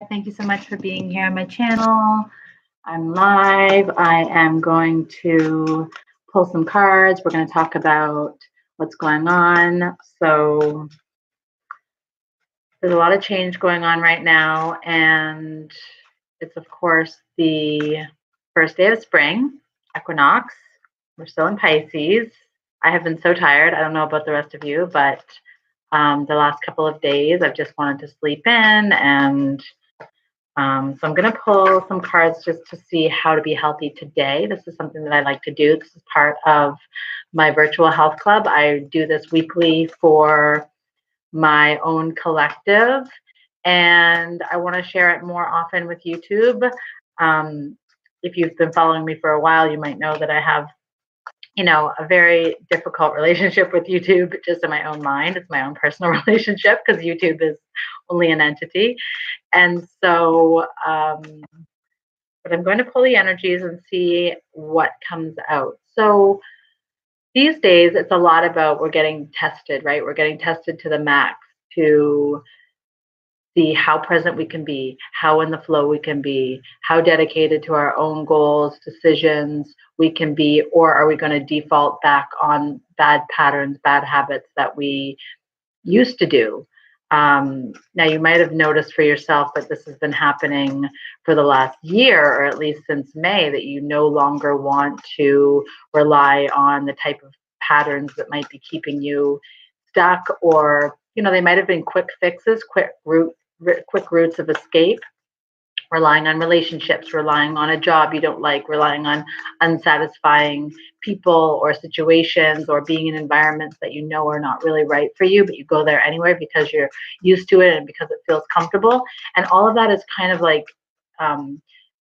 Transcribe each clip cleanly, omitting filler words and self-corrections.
Thank you so much for being here on my channel. I'm live. I am going to pull some cards. We're going to talk about what's going on. So there's a lot of change going on right now, and it's of course the first day of spring, equinox. We're still in Pisces. I have been so tired. I don't know about the rest of you, but the last couple of days I've just wanted to sleep in, and so I'm going to pull some cards just to see how to be healthy today. This is something that I like to do. This is part of my virtual health club. I do this weekly for my own collective, and I want to share it more often with YouTube. If you've been following me for a while, you might know that I have a very difficult relationship with YouTube, just in my own mind. It's my own personal relationship because YouTube is only an entity. And so, but I'm going to pull the energies and see what comes out. So these days, it's a lot about we're getting tested, right? We're getting tested to the max to see how present we can be, how in the flow we can be, how dedicated to our own goals, decisions we can be, or are we going to default back on bad patterns, bad habits that we used to do? Now, you might have noticed for yourself that this has been happening for the last year, or at least since May, that you no longer want to rely on the type of patterns that might be keeping you stuck, or they might have been quick fixes, quick routes of escape, relying on relationships, relying on a job you don't like, relying on unsatisfying people or situations, or being in environments that are not really right for you, but you go there anyway because you're used to it and because it feels comfortable. And all of that is kind of like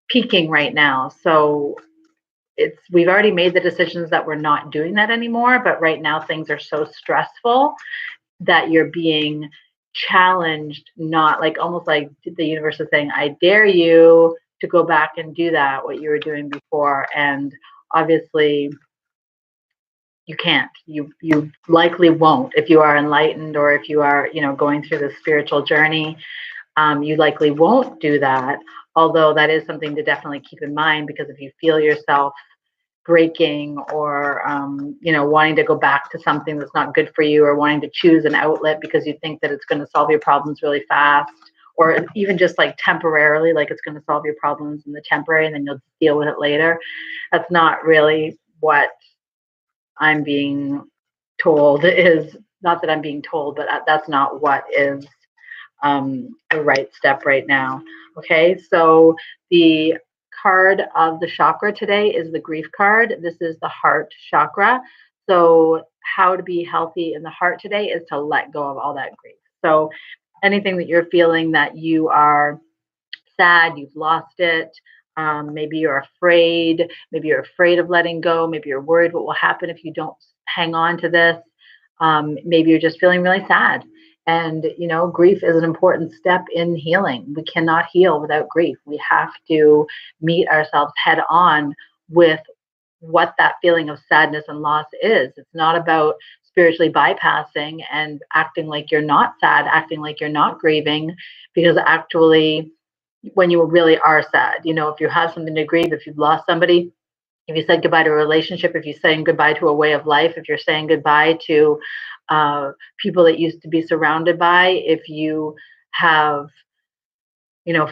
peaking right now. So we've already made the decisions that we're not doing that anymore, but right now things are so stressful that you're being challenged, not like almost like the universe is saying, I dare you to go back and do that, what you were doing before. And obviously you can't, you likely won't. If you are enlightened, or if you are, going through the spiritual journey, you likely won't do that. Although that is something to definitely keep in mind, because if you feel yourself breaking, or wanting to go back to something that's not good for you, or wanting to choose an outlet because you think that it's going to solve your problems really fast, or even just like temporarily, like it's going to solve your problems in the temporary and then you'll deal with it later. That's not really what I'm being told. Is not that I'm being told, but that's not what is the right step right now. Okay, so the card of the chakra today is the grief card. This is the heart chakra. So how to be healthy in the heart today is to let go of all that grief. So anything that you're feeling that you are sad, you've lost it, maybe you're afraid, of letting go, maybe you're worried what will happen if you don't hang on to this, maybe you're just feeling really sad. And, grief is an important step in healing. We cannot heal without grief. We have to meet ourselves head on with what that feeling of sadness and loss is. It's not about spiritually bypassing and acting like you're not sad, acting like you're not grieving, because actually, when you really are sad, if you have something to grieve, if you've lost somebody, if you said goodbye to a relationship, if you're saying goodbye to a way of life, if you're saying goodbye to people that used to be surrounded by, if you have,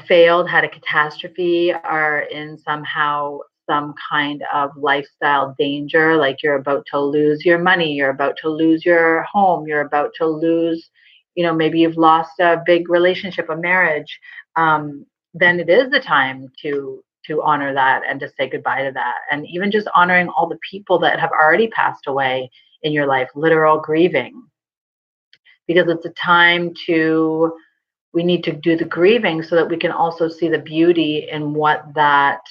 failed, had a catastrophe, are in somehow some kind of lifestyle danger, like you're about to lose your money, you're about to lose your home, you're about to lose, maybe you've lost a big relationship, a marriage, then it is the time to honor that and to say goodbye to that. And even just honoring all the people that have already passed away in your life, literal grieving, because it's a time we need to do the grieving so that we can also see the beauty in what that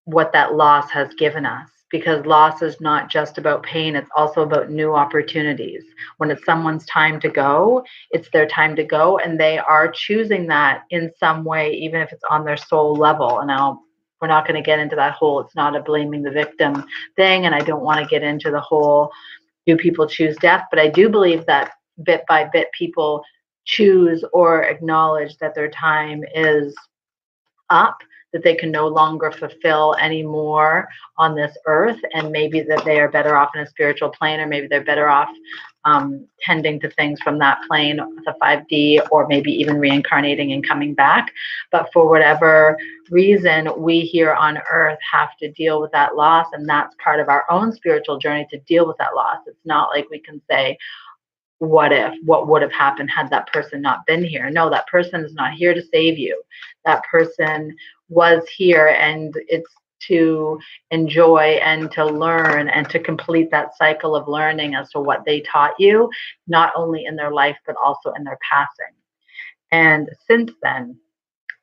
loss has given us. Because loss is not just about pain, it's also about new opportunities. When it's someone's time to go, it's their time to go, and they are choosing that in some way, even if it's on their soul level. And now we're not going to get into that whole, it's not a blaming the victim thing, and I don't want to get into the whole, do people choose death? But I do believe that bit by bit, people choose or acknowledge that their time is up, that they can no longer fulfill any more on this earth, and maybe that they are better off in a spiritual plane, or maybe they're better off tending to things from that plane, the 5D, or maybe even reincarnating and coming back. But for whatever reason, we here on earth have to deal with that loss, and that's part of our own spiritual journey, to deal with that loss. It's not like we can say, what would have happened had that person not been here? No, that person is not here to save you. That person was here, and it's to enjoy and to learn and to complete that cycle of learning as to what they taught you, not only in their life, but also in their passing. And since then,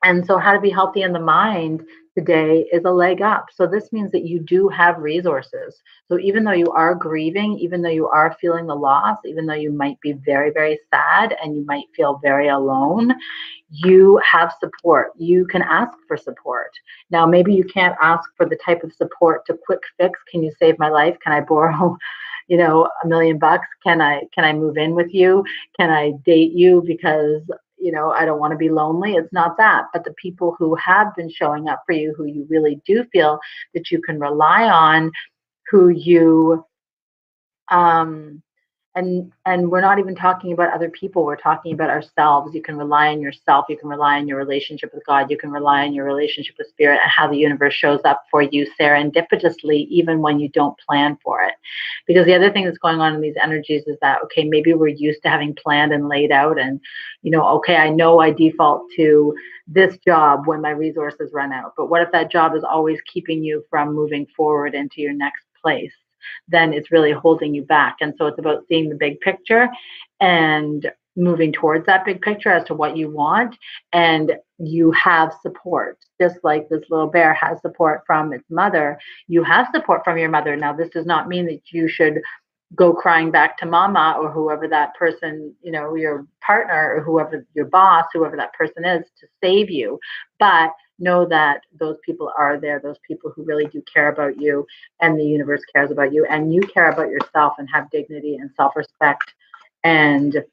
and so how to be healthy in the mind today is a leg up. So this means that you do have resources. So even though you are grieving, even though you are feeling the loss, even though you might be very, very sad and you might feel very alone, you have support. You can ask for support. Now, maybe you can't ask for the type of support to quick fix. Can you save my life? Can I borrow, $1 million? Can I move in with you? Can I date you because I don't want to be lonely? It's not that. But the people who have been showing up for you, who you really do feel that you can rely on, who you and we're not even talking about other people, we're talking about ourselves. You can rely on yourself, you can rely on your relationship with God, you can rely on your relationship with spirit, and how the universe shows up for you serendipitously, even when you don't plan for it. Because the other thing that's going on in these energies is that, okay, maybe we're used to having planned and laid out, and okay, I know I default to this job when my resources run out, but what if that job is always keeping you from moving forward into your next place? Then it's really holding you back. And so it's about seeing the big picture and moving towards that big picture as to what you want. And you have support, just like this little bear has support from its mother. You have support from your mother. Now, this does not mean that you should go crying back to mama or whoever that person, your partner or whoever your boss, whoever that person is, to save you. But know that those people are there, those people who really do care about you, and the universe cares about you, and you care about yourself and have dignity and self-respect, and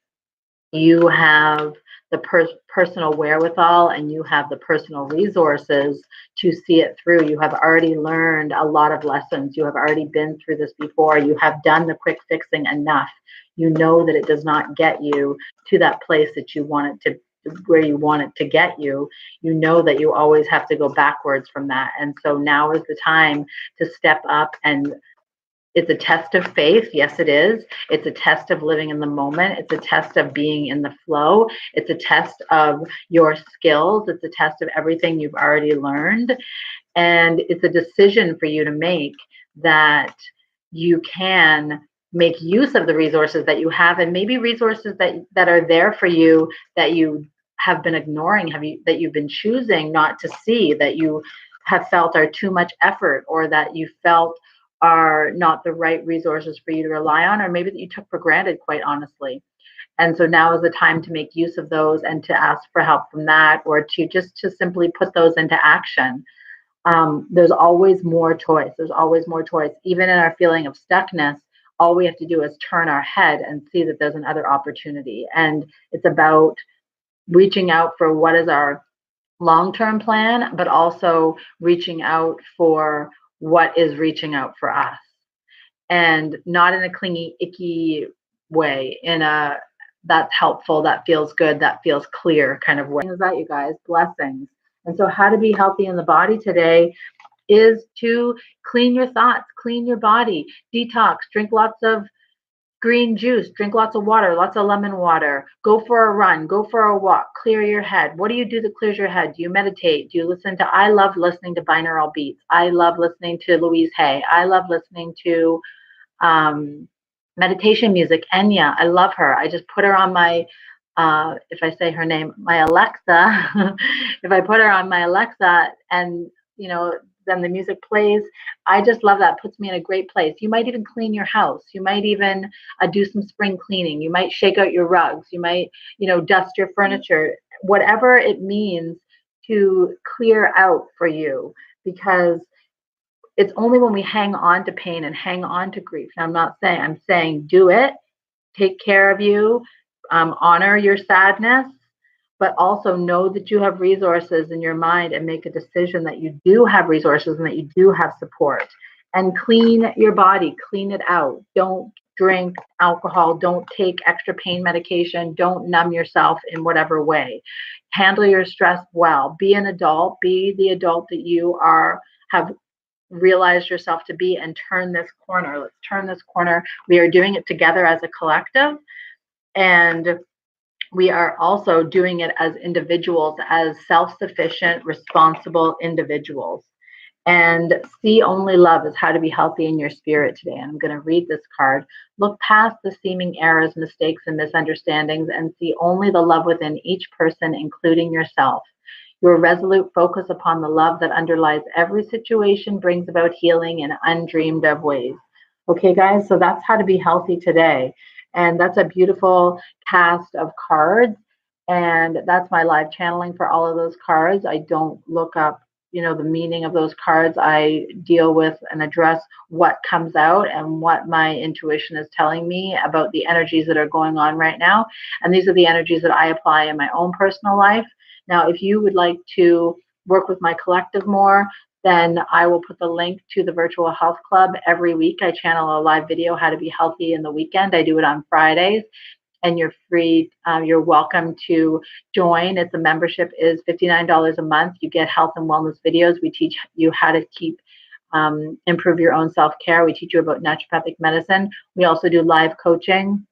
you have the personal wherewithal, and you have the personal resources to see it through. You have already learned a lot of lessons. You have already been through this before. You have done the quick fixing enough. You know that it does not get you to that place that you want it to, where you want it to get you. You know that you always have to go backwards from that. And so now is the time to step up. And it's a test of faith. Yes, it is. It's a test of living in the moment. It's a test of being in the flow. It's a test of your skills. It's a test of everything you've already learned. And it's a decision for you to make that you can make use of the resources that you have, and maybe resources that are there for you that you have been ignoring, that you've been choosing not to see, that you have felt are too much effort, or that you felt are not the right resources for you to rely on, or maybe that you took for granted, quite honestly. And so now is the time to make use of those and to ask for help from that, or to simply put those into action. There's always more choice. There's always more choice. Even in our feeling of stuckness, all we have to do is turn our head and see that there's another opportunity. And it's about reaching out for what is our long-term plan, but also reaching out for what is reaching out for us. And not in a clingy, icky way, in a that's helpful, that feels good, that feels clear kind of way. Is that, you guys? Blessings. And so how to be healthy in the body today is to clean your thoughts, clean your body, detox, drink lots of green juice, drink lots of water, lots of lemon water, go for a run, go for a walk, clear your head. What do you do that clears your head? Do you meditate? Do you I love listening to binaural beats. I love listening to Louise Hay. I love listening to meditation music. Enya, I love her. I just put her on my, if I say her name, my Alexa, if I put her on my Alexa and, then the music plays, I just love that. It puts me in a great place. You might even clean your house. You might even do some spring cleaning. You might shake out your rugs. You might, dust your furniture, whatever it means to clear out for you, because it's only when we hang on to pain and hang on to grief. And I'm saying do it, take care of you, honor your sadness, but also know that you have resources in your mind and make a decision that you do have resources and that you do have support. And clean your body, clean it out. Don't drink alcohol, don't take extra pain medication, don't numb yourself in whatever way. Handle your stress well. Be an adult, be the adult that you have realized yourself to be, and turn this corner. Let's turn this corner. We are doing it together as a collective, and we are also doing it as individuals, as self-sufficient, responsible individuals. And see only love is how to be healthy in your spirit today. And I'm going to read this card. Look past the seeming errors, mistakes, and misunderstandings and see only the love within each person, including yourself. Your resolute focus upon the love that underlies every situation brings about healing in undreamed of ways. Okay, guys, so that's how to be healthy today. And that's a beautiful cast of cards. And that's my live channeling for all of those cards. I don't look up, the meaning of those cards. I deal with and address what comes out and what my intuition is telling me about the energies that are going on right now. And these are the energies that I apply in my own personal life. Now, if you would like to work with my collective more, then I will put the link to the Virtual Health Club. Every week I channel a live video, how to be healthy in the weekend. I do it on Fridays, and you're free. You're welcome to join. It's a membership is $59 a month. You get health and wellness videos. We teach you how to improve your own self-care. We teach you about naturopathic medicine. We also do live coaching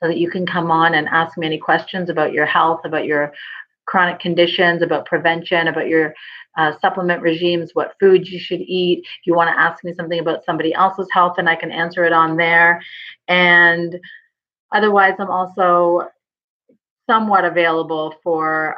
so that you can come on and ask me any questions about your health, about your chronic conditions, about prevention, about your supplement regimes, what foods you should eat. If you want to ask me something about somebody else's health, and I can answer it on there. And otherwise, I'm also somewhat available for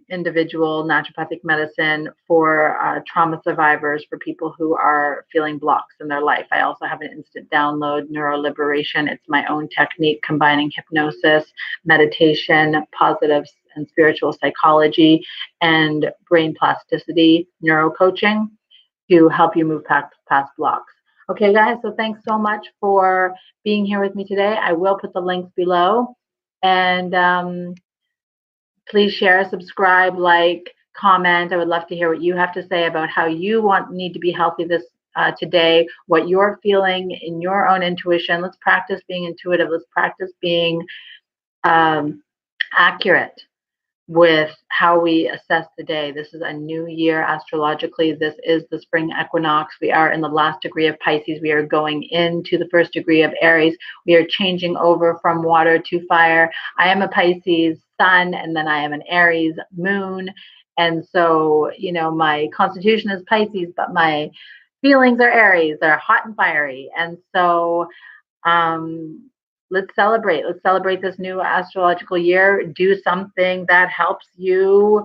individual naturopathic medicine for trauma survivors, for people who are feeling blocks in their life. I also have an instant download, Neuro Liberation. It's my own technique combining hypnosis, meditation, positive and spiritual psychology, and brain plasticity, neuro coaching to help you move past blocks. Okay, guys, so thanks so much for being here with me today. I will put the links below. And please share, subscribe, like, comment. I would love to hear what you have to say about how you need to be healthy today, what you're feeling in your own intuition. Let's practice being intuitive. Let's practice being accurate with how we assess the day. This is a new year astrologically. This is the spring equinox. We are in the last degree of Pisces. We are going into the first degree of Aries. We are changing over from water to fire. I am a Pisces sun, and then I am an Aries moon. And so, my constitution is Pisces, but my feelings are Aries. They're hot and fiery. And so, let's celebrate. Let's celebrate this new astrological year. Do something that helps you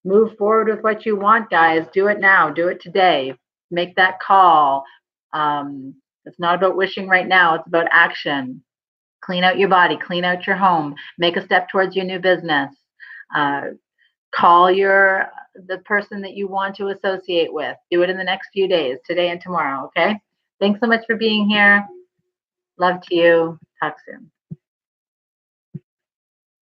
move forward with what you want, guys. Do it now. Do it today. Make that call. It's not about wishing right now. It's about action. Clean out your body. Clean out your home. Make a step towards your new business. Call the person that you want to associate with. Do it in the next few days, today and tomorrow, okay? Thanks so much for being here. Love to you. Talk soon.